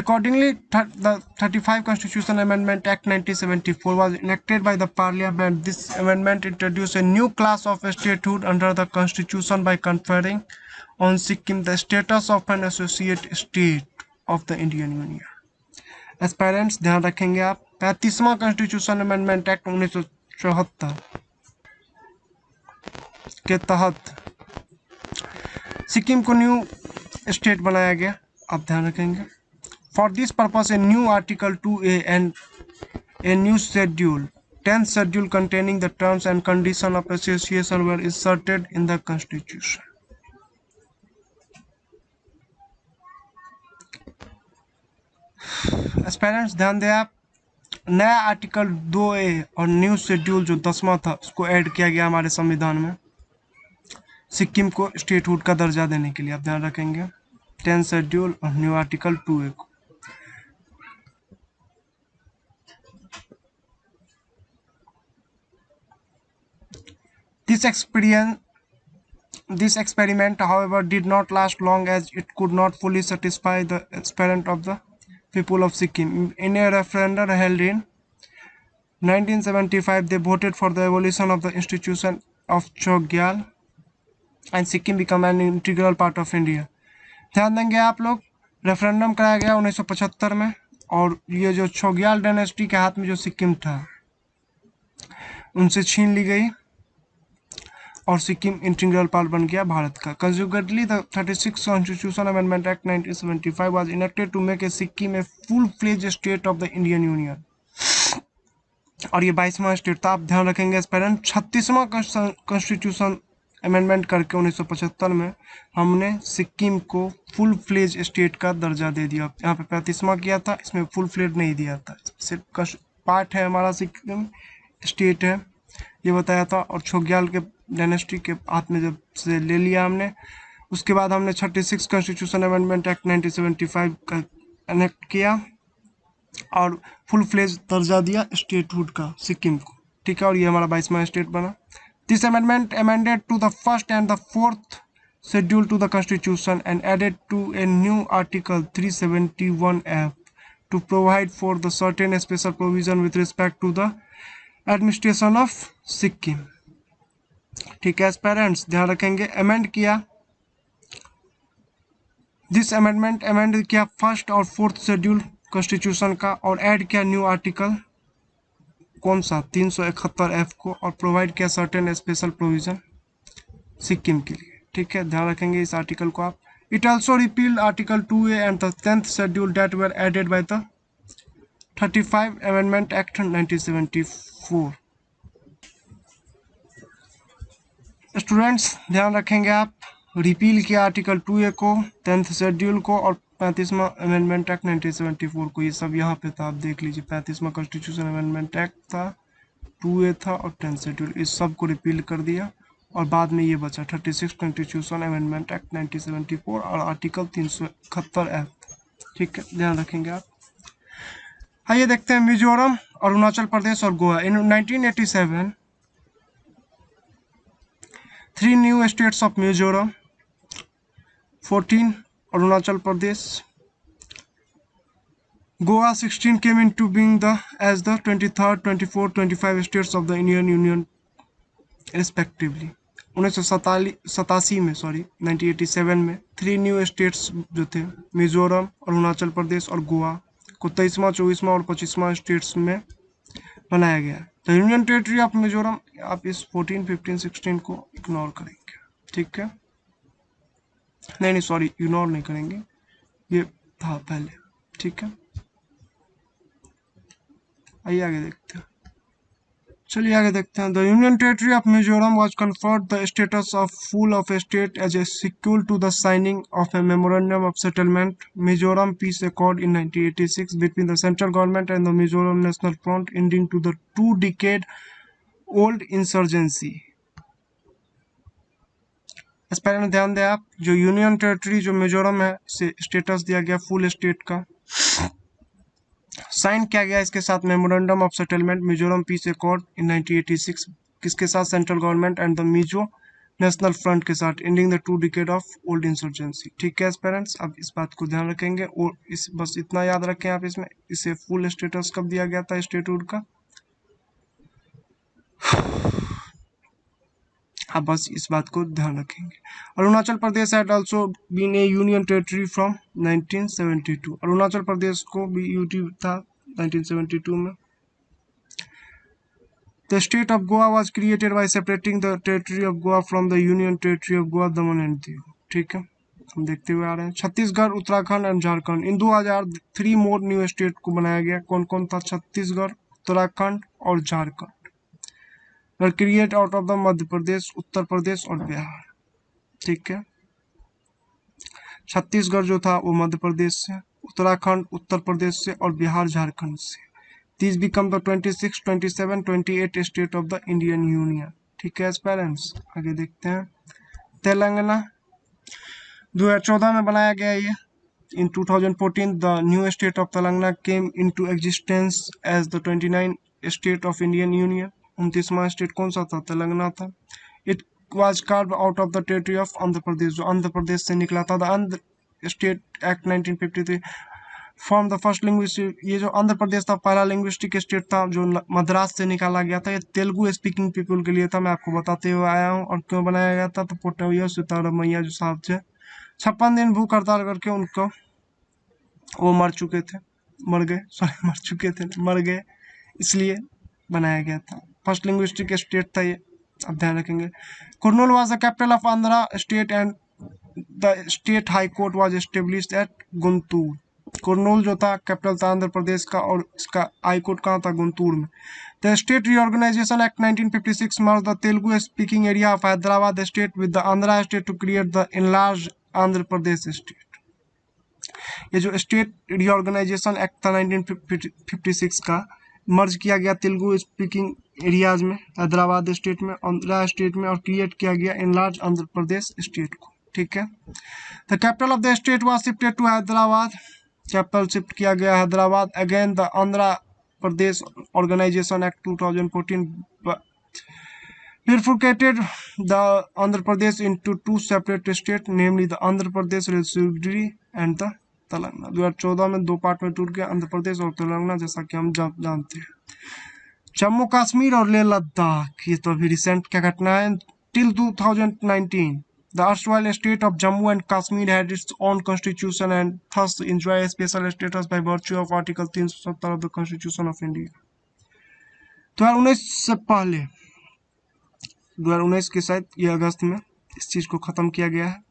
Speaker 1: Accordingly, the 35 Constitution Amendment Act 1974 was enacted by the Parliament. This amendment introduced a new class of statehood under the Constitution by conferring on Sikkim the status of an associate state of the Indian Union। Aspirants ध्यान रखेंगे आप, 35वां Constitution Amendment Act 1974 के तहत सिक्किम को new state बनाया गया, आप ध्यान रखेंगे। For this purpose, a new Article 2A and a new schedule, 10th schedule containing the terms and conditions of association were inserted in the Constitution। Aspirants ध्यान दें आप, नया आर्टिकल 2A और न्यू शेड्यूल जो 10वां था उसको ऐड किया गया हमारे संविधान में, सिक्किम को स्टेटहुड का दर्जा देने के लिए, आप ध्यान रखेंगे। 10th शेड्यूल और न्यू आर्टिकल 2A को। This experiment, however, did not last long, as it could not fully satisfy the aspirant of the people of Sikkim। In a referendum held in 1975, they voted for the abolition of the institution of Chogyal, and Sikkim became an integral part of India। ध्यान देंगे आप लोग, referendum कराया गया 1975 में, और ये जो छोग्याल डायनेस्टी के हाथ में जो सिक्किम था उनसे छीन ली गई, और सिक्किम इंटीग्रल पार्ट बन गया भारत का। Consequently, the 36th Constitution Amendment Act 1975 was enacted to make a Sikkim a full-fledged state of the Indian Union। और ये 22वां स्टेट था, आप ध्यान रखेंगे एस्पेरेंट। 36वां कॉन्स्टिट्यूशन अमेंडमेंट करके 1975 में हमने सिक्किम को फुल फ्लेज स्टेट का दर्जा दे दिया। यहाँ पे 35वां किया था, इसमें फुल फ्लेज नहीं दिया था, सिर्फ पार्ट है हमारा, सिक्किम स्टेट है। ये बताया था। और छोग्याल के डायनेस्टी के हाथ में जब से ले लिया हमने, उसके बाद हमने 36 कॉन्स्टिट्यूशन अमेंडमेंट एक्ट 1975 का एनेक्ट किया और फुल फ्लेज दर्जा दिया स्टेटहुड का सिक्किम को, ठीक है। और ये हमारा 22वां स्टेट बना। This amendment amended to the first and the fourth schedule to the constitution and added to a new article 371F to provide for the certain special provision with respect to the administration of Sikkim, ठीक है parents ध्यान रखेंगे। Amend किया, this amendment amend किया first और fourth schedule constitution का और add किया न्यू आर्टिकल कौन सा 371F को और प्रोवाइड किया सर्टेन स्पेशल प्रोविजन सिक्किम के लिए, ठीक है। ध्यान रखेंगे इस आर्टिकल को आप। It also repealed article 2A and the 10th schedule that were added by the 35 amendment act 1974। Students ध्यान रखेंगे आप, रिपील किया आर्टिकल 2A को, 10th शेड्यूल को और 35वां अमेंडमेंट एक्ट 1974 को। ये सब यहाँ पे था, आप देख लीजिए। 35वां कॉन्स्टिट्यूशन अमेंडमेंट एक्ट था, 2A था और 10th शेड्यूल, इस सब को रिपील कर दिया। और बाद में ये बचा 36 कॉन्स्टिट्यूशन अमेंडमेंट एक्ट 1974 और आर्टिकल 371F, ठीक है। ध्यान रखेंगे आप। आइए देखते हैं मिजोरम, अरुणाचल प्रदेश और गोवा। इन 1987 3 new states of Mizoram, 14 Arunachal Pradesh, Goa 16 came into being as the 23rd, 24th, 25 states of the Indian Union respectively. 1987 में 1987 में 3 न्यू स्टेट्स जो थे मिजोरम, अरुणाचल प्रदेश और गोवा को 23वां, 24वां और 25वां स्टेट्स में बनाया गया। The union territory of Mizoram, आप इस 14, 15, 16 को इग्नोर करेंगे, ठीक है। नहीं सॉरी, इग्नोर नहीं करेंगे, ये था पहले, ठीक है। आइए आगे देखते हैं। चलिए आगे देखते हैं। The union territory of Mizoram was conferred the status of full of state as a sequel to the signing of a memorandum of settlement Mizoram peace accord in 1986 between the central government and the Mizoram National Front ending to the 2 decade old insurgency. इस पर ध्यान दें आप, जो union territory जो मिजोरम है से status दिया गया फुल स्टेट का, साइन किया गया इसके साथ memorandum of settlement Mizoram peace accord in 1986, किसके साथ, central government and the Mizo national front के साथ, ending the 2 decade of old insurgency, ठीक है पेरेंट्स। अब इस बात को ध्यान रखेंगे और इस बस इतना याद रखें आप इसमें, इसे फुल स्टेटस कब दिया गया था स्टेटहुड का, आप बस इस बात को ध्यान रखेंगे। Arunachal Pradesh had also been a union territory from 1972, Arunachal Pradesh को भी यूटी था 1972 में। The state of Goa was created by separating the territory of Goa from the union territory of Goa, Daman and Diu, ठीक है। हम देखते हुए आ रहे हैं। Chhattisgarh, Uttarakhand and Jharkhand, in 2003 more new state को बनाया गया। कौन कौन था, छत्तीसगढ़, उत्तराखंड और Jharkhand. Create out of the Madhya Pradesh, Uttar Pradesh और बिहार, ठीक है। छत्तीसगढ़ जो था वो मध्य प्रदेश से, उत्तराखंड उत्तर प्रदेश से और बिहार झारखंड से। These become the 26, 27, 28 state of the Indian Union, ठीक है पेरेंट्स। आगे देखते हैं। तेलंगाना 2014 में बनाया गया ये। In 2014 the new state of Telangana came into existence as the 29 state of Indian Union। 29वां स्टेट कौन सा था, तेलंगाना था। It was carved out of the territory of Andhra Pradesh, जो आंध्र प्रदेश से निकला था। The Andhra state act 1953 form the first linguistic, ये जो आंध्र प्रदेश था पहला लिंग्विस्टिक स्टेट था जो मद्रास से निकाला गया था। ये तेलुगु स्पीकिंग पीपल के लिए था, मैं आपको बताते हुए आया हूँ। और क्यों बनाया गया था, तो पुट्टवैया सितारामैया जो साहब थे 56 दिन भूख हड़ताल करके उनको वो मर चुके थे, मर गए, इसलिए बनाया गया था। फर्स्ट लिंग्विस्टिक स्टेट था ये, अब ध्यान रखेंगे। Kurnool was the capital of Andhra state and the state high court was established at Guntur. Kurnool जो था कैपिटल था आंध्र प्रदेश का और इसका हाई कोर्ट कहाँ था, गुंटूर में। The state reorganisation act 1956 merge the Telugu speaking area of Hyderabad state with the Andhra state to create the enlarge Andhra Pradesh state. ये जो स्टेट रीऑर्गेनाइजेशन एक्ट था 1956 का, मर्ज किया गया तेलुगु स्पीकिंग एरियाज में, हैदराबाद स्टेट में, आंध्रा स्टेट में, और क्रिएट किया गया एनलार्ज आंध्र प्रदेश स्टेट को। ठीक है, the capital of the state was shifted to Hyderabad, capital shift किया गया Hyderabad. Again the Andhra Pradesh organisation act 2014 bifurcated the Andhra Pradesh into two separate states, namely the Andhra Pradesh residuary and the Telangana. 2014 में दो part में टूट गया आंध्र प्रदेश और तेलंगाना, जैसा कि हम जानते हैं। जम्मू कश्मीर और लेह लद्दाख, ये तो अभी रिसेंट क्या घटना है। Till 2019 the erstwhile state of Jammu and Kashmir had its own constitution and thus enjoy a special status by virtue of Article 370 of the Constitution of India। 2019 से पहले 2019 के शायद ये अगस्त में इस चीज को खत्म किया गया है,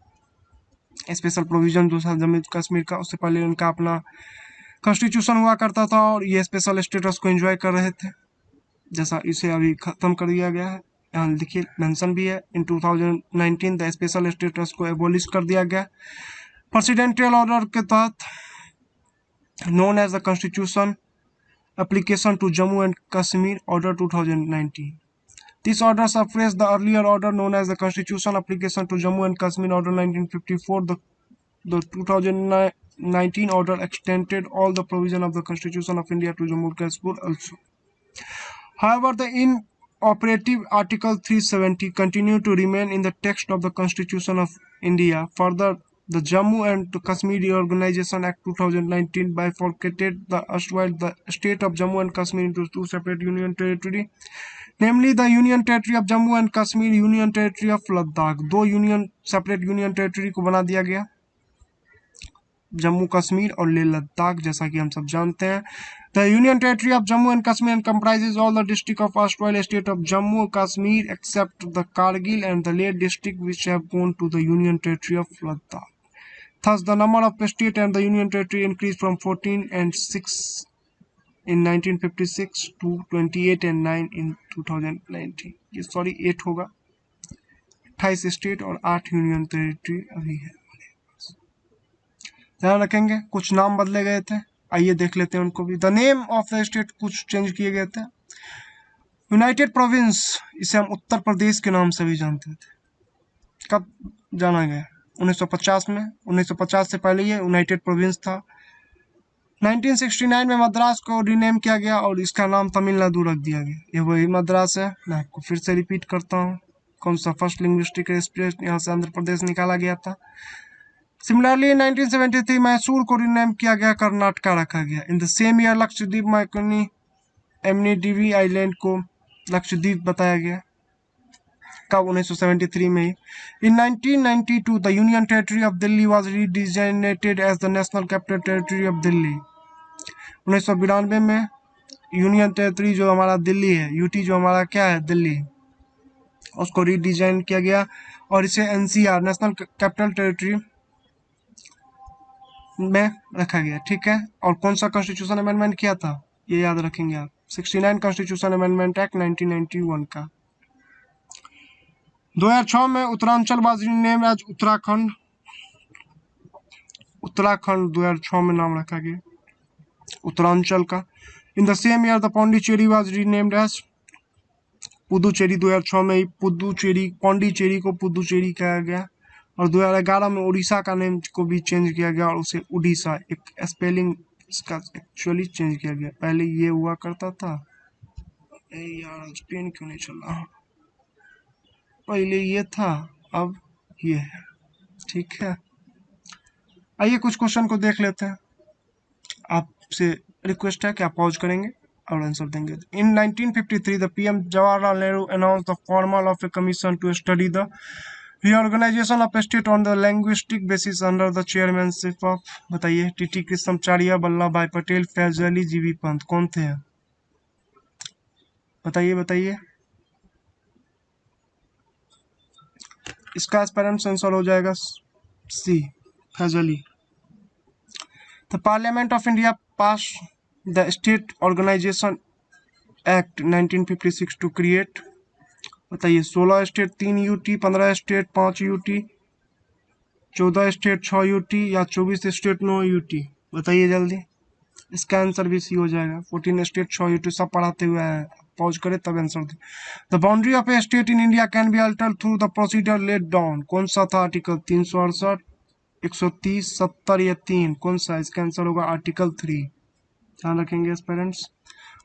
Speaker 1: स्पेशल प्रोविजन जो था जम्मू कश्मीर का। उससे पहले उनका अपना कॉन्स्टिट्यूशन हुआ करता था और ये स्पेशल स्टेटस को एंजॉय कर रहे थे, जैसा इसे अभी खत्म कर दिया गया है। यहाँ लिखिए मेंशन भी है, इन 2019 द स्पेशल स्टेटस को एबोलिश कर दिया गया प्रेसिडेंशियल ऑर्डर के तहत, known as the constitution application to Jammu and Kashmir order 2019। This order suppressed the earlier order known as the Constitution Application to Jammu and Kashmir Order 1954. The 2019 order extended all the provision of the Constitution of India to Jammu and Kashmir also. However, the inoperative Article 370 continued to remain in the text of the Constitution of India. Further, the Jammu and Kashmir Reorganization Act 2019 bifurcated the erstwhile the state of Jammu and Kashmir into two separate union territory, namely the Union Territory of Jammu and Kashmir, Union Territory of Ladakh। दो separate union territory को बना दिया गया, जम्मू कश्मीर और लेह लद्दाख, जैसा कि हम सब जानते हैं। The union territory of Jammu and Kashmir comprises all the district of erstwhile state of Jammu Kashmir except the Kargil and the Leh district, which have gone to the Union Territory of Ladakh. Thus, the number of state and the Union Territory increased from 14 and 6 in 1956 to 28 and 9 in 2019। ये sorry 8 होगा, 28 state और 8 union territory अभी है। ध्यान रखेंगे कुछ नाम बदले गए थे, आइए देख लेते हैं उनको भी। The name of the state कुछ चेंज किए गए थे। यूनाइटेड प्रोविंस, इसे हम उत्तर प्रदेश के नाम से भी जानते थे, कब जाना गया 1950 में। 1950 से पहले ये यूनाइटेड प्रोविंस था। 1969 में मद्रास को रीनेम किया गया और इसका नाम तमिलनाडु रख दिया गया। ये वही मद्रास है। मैं आपको फिर से रिपीट करता हूँ, कौन सा फर्स्ट लिंग्विस्टिक एक्सप्रेस यहाँ से आंध्र प्रदेश निकाला गया था। सिमिलरली 1973 मैसूर को रीनेम किया गया, कर्नाटका रखा गया। In the same year Lakshadweep Minicoy Amindivi island को लक्षद्वीप बताया गया, कब 1973 में ही। In 1992 the union territory of Delhi was redesignated as the national capital territory of Delhi. 1992 में यूनियन टेरिटरी जो हमारा दिल्ली है, यूटी जो हमारा क्या है दिल्ली, उसको रीडिजाइन किया गया और इसे एनसीआर नेशनल कैपिटल टेरिटरी में रखा गया। ठीक है, और कौन सा कॉन्स्टिट्यूशन अमेंडमेंट किया था ये याद रखेंगे आप, 69 कॉन्स्टिट्यूशन अमेंडमेंट एक्ट 1991 का। 2006 में Uttaranchal was renamed as Uttarakhand. Uttarakhand 2006 में नाम रखा गया उत्तरांचल का। In the same year the Pondicherry was renamed as Puducherry. 2006 में ही पुदुचेरी, पौंडीचेरी को पुदुचेरी कहा गया। और 2011 में उड़ीसा का नेम को भी चेंज किया गया और उसे उड़ीसा, एक स्पेलिंग इसका एक्चुअली चेंज किया गया। पहले ये हुआ करता था, यार आज पेन क्यों नहीं चल रहा, पहले ये था अब ये है। ठीक है, आइए कुछ क्वेश्चन को देख लेते हैं। आपसे रिक्वेस्ट है कि आप पॉज करेंगे और आंसर देंगे। In 1953 the PM Jawaharlal Nehru announce the formal of a commission to study the reorganisation of state on the linguistic basis under the chairmanship of, बताइए, टीटी कृष्णमाचार्य, वल्लभ भाई पटेल, फैज अली, जीबी पंत, कौन थे? बताइए बताइए। इसका एस्पेरेंट आंसर हो जाएगा C, Fazl Ali. The parliament of India pass the state organisation act 1956 to create, बताइए, 16 state 3 UT, 15 state 5 UT, 14 state 6 UT या 24 स्टेट 9 यूटी, बताइए जल्दी। इसका आंसर भी सी हो जाएगा, 14 स्टेट 6 यूटी, सब पढ़ाते हुए आए पॉज करे तब आंसर दे। The boundary of a state in India can be altered through the procedure laid down. कौन सा था आर्टिकल 368, 130, 70 या 3? कौन सा? इसका आंसर होगा आर्टिकल 3। ध्यान रखेंगे parents.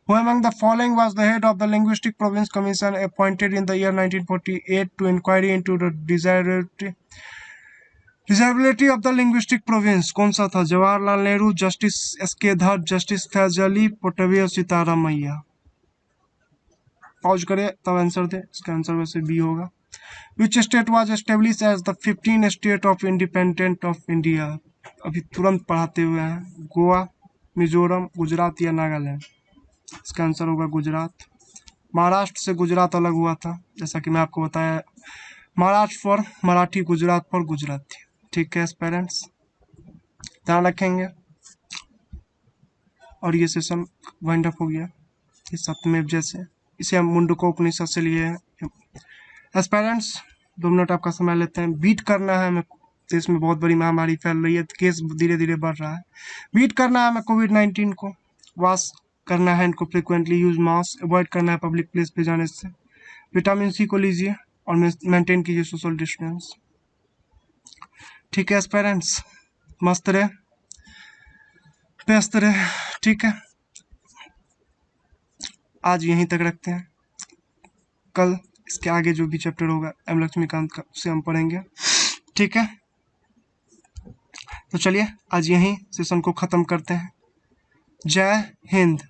Speaker 1: Who among the following was the head of the Linguistic Province Commission appointed in the year 1948 to inquiry into the desirability of the linguistic province? कौन सा था? Jawaharlal Nehru, justice SK. धर, जस्टिस फैज अली, पोटवी और Sitaramayya. Pause करे तब answer दे। इसका answer वैसे B होगा। Which state was established as the 15th state of independent of India? अभी तुरंत पढ़ाते हुए हैं। गोवा, मिजोरम, गुजरात या नागालैंड? इसका आंसर होगा गुजरात। महाराष्ट्र से गुजरात अलग हुआ था, जैसा कि मैं आपको बताया। Maharashtra for Marathi, Gujarat for Gujarati. ठीक है पेरेंट्स, ध्यान रखेंगे। और ये सेशन वाइंड अप हो गया। ये सप्तमेव जैसे इसे हम मुंडको उपनिषद से लिए हैं। पेरेंट्स 2 मिनट आपका समय लेते हैं। बीट करना है हमें, देश में बहुत बड़ी महामारी फैल रही है, केस धीरे धीरे बढ़ रहा है। बीट करना है हमें कोविड-19 को। वॉश करना है इनको फ्रिक्वेंटली, यूज मास्क, अवॉइड करना है पब्लिक प्लेस पे जाने से। विटामिन सी को लीजिए और मेंटेन कीजिए सोशल डिस्टेंस। ठीक है पेरेंट्स, मस्त रहे, व्यस्त रहे। ठीक है, आज यहीं तक रखते हैं। कल इसके आगे जो भी चैप्टर होगा एम लक्ष्मीकांत का, उसे हम पढ़ेंगे। ठीक है, तो चलिए आज यहीं सेशन को खत्म करते हैं। जय हिंद।